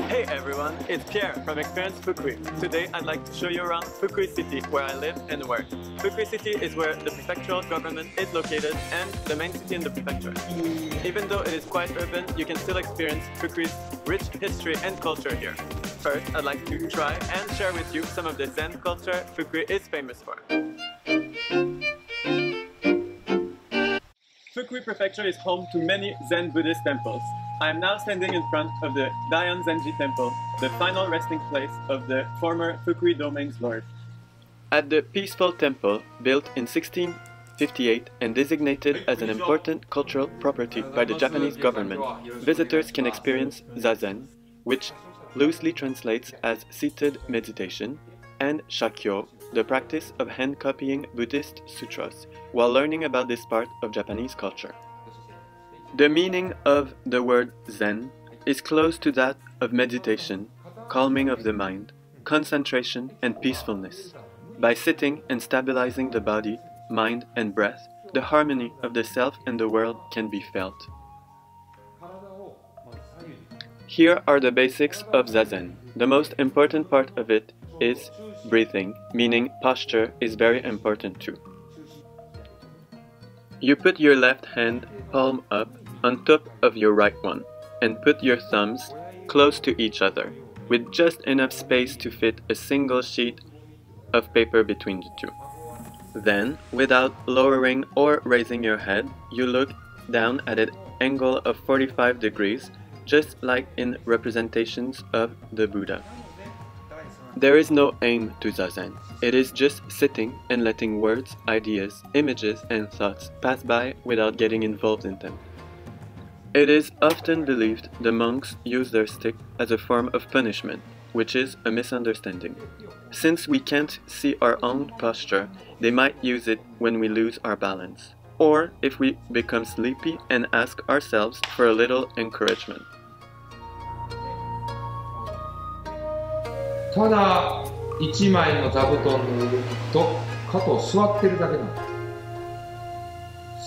Hey everyone, it's Pierre from Experience Fukui. Today I'd like to show you around Fukui City, where I live and work. Fukui City is where the prefectural government is located and the main city in the prefecture. Even though it is quite urban, you can still experience Fukui's rich history and culture here. First, I'd like to try and share with you some of the Zen culture Fukui is famous for. Fukui Prefecture is home to many Zen Buddhist temples. I am now standing in front of the Daianzenji Temple, the final resting place of the former Fukui domain's lord. At the peaceful temple, built in 1658 and designated as an important cultural property by the Japanese government, visitors can experience zazen, which loosely translates as seated meditation, and shakyou, the practice of hand-copying Buddhist sutras, while learning about this part of Japanese culture. The meaning of the word Zen is close to that of meditation, calming of the mind, concentration and peacefulness. By sitting and stabilizing the body, mind and breath, the harmony of the self and the world can be felt. Here are the basics of zazen. The most important part of it is breathing, meaning posture is very important too. You put your left hand palm up on top of your right one and put your thumbs close to each other with just enough space to fit a single sheet of paper between the two. Then, without lowering or raising your head, you look down at an angle of 45 degrees, just like in representations of the Buddha. There is no aim to zazen. It is just sitting and letting words, ideas, images and thoughts pass by without getting involved in them. It is often believed the monks use their stick as a form of punishment, which is a misunderstanding. Since we can't see our own posture, they might use it when we lose our balance, or if we become sleepy and ask ourselves for a little encouragement. ただ一枚の座布団の上とかと座ってるだけなんだ。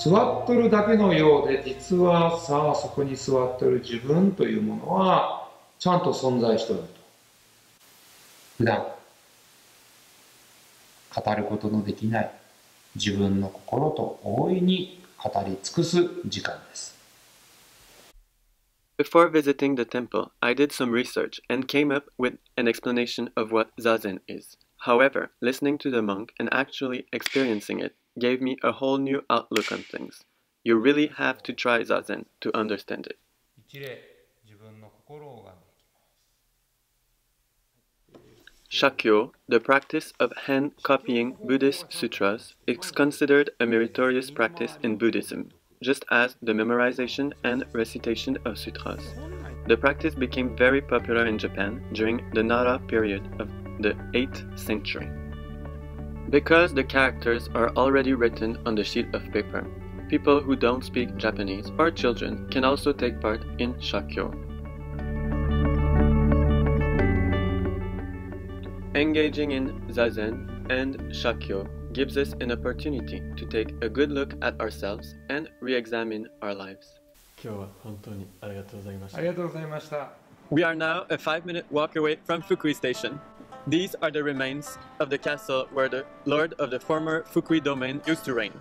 座ってるだけのようで、実はさあそこに座ってる自分というものはちゃんと存在しておると。普段語ることのできない自分の心と大いに語り尽くす時間です。Before visiting the temple, I did some research and came up with an explanation of what zazen is. However, listening to the monk and actually experiencing it gave me a whole new outlook on things. You really have to try zazen to understand it. Shakyou, the practice of hand-copying Buddhist sutras, is considered a meritorious practice in Buddhism, just as the memorization and recitation of sutras. The practice became very popular in Japan during the Nara period of the 8th century. Because the characters are already written on the sheet of paper, people who don't speak Japanese or children can also take part in shakyou. Engaging in zazen and shakyou gives us an opportunity to take a good look at ourselves and re-examine our lives. We are now a 5-minute walk away from Fukui Station. These are the remains of the castle where the lord of the former Fukui domain used to reign.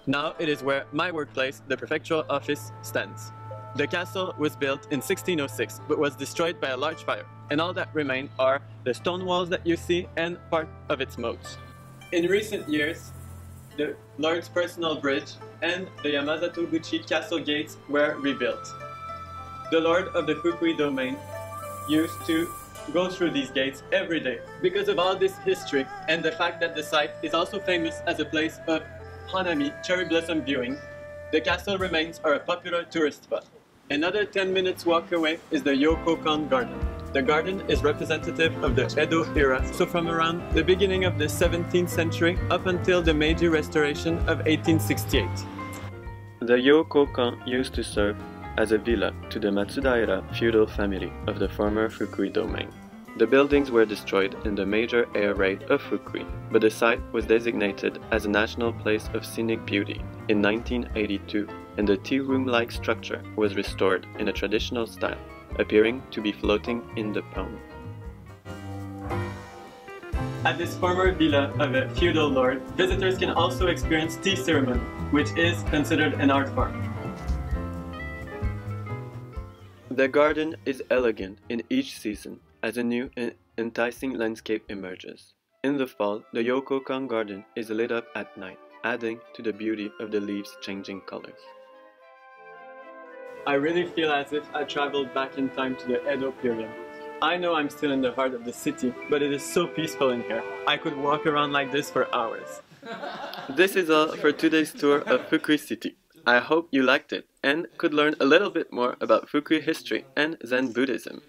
Now it is where my workplace, the prefectural office, stands. The castle was built in 1606 but was destroyed by a large fire, and all that remain are the stone walls that you see and part of its moats. In recent years, the Lord's personal bridge and the Yamazato-guchi castle gates were rebuilt. The Lord of the Fukui domain used to go through these gates every day. Because of all this history and the fact that the site is also famous as a place of hanami, cherry blossom viewing, the castle remains are a popular tourist spot. Another 10 minutes walk away is the Yokokan Garden. The garden is representative of the Edo era, so from around the beginning of the 17th century up until the Meiji Restoration of 1868. The Yokokan used to serve as a villa to the Matsudaira feudal family of the former Fukui domain. The buildings were destroyed in the major air raid of Fukui, but the site was designated as a National Place of Scenic Beauty in 1982, and the tea room-like structure was restored in a traditional style. appearing to be floating in the pond. At this former villa of a feudal lord, visitors can also experience tea ceremony, which is considered an art form. The garden is elegant in each season as a new and enticing landscape emerges. In the fall, the Yokokan Garden is lit up at night, adding to the beauty of the leaves' changing colors. I really feel as if I traveled back in time to the Edo period. I know I'm still in the heart of the city, but it is so peaceful in here. I could walk around like this for hours. This is all for today's tour of Fukui City. I hope you liked it and could learn a little bit more about Fukui history and Zen Buddhism.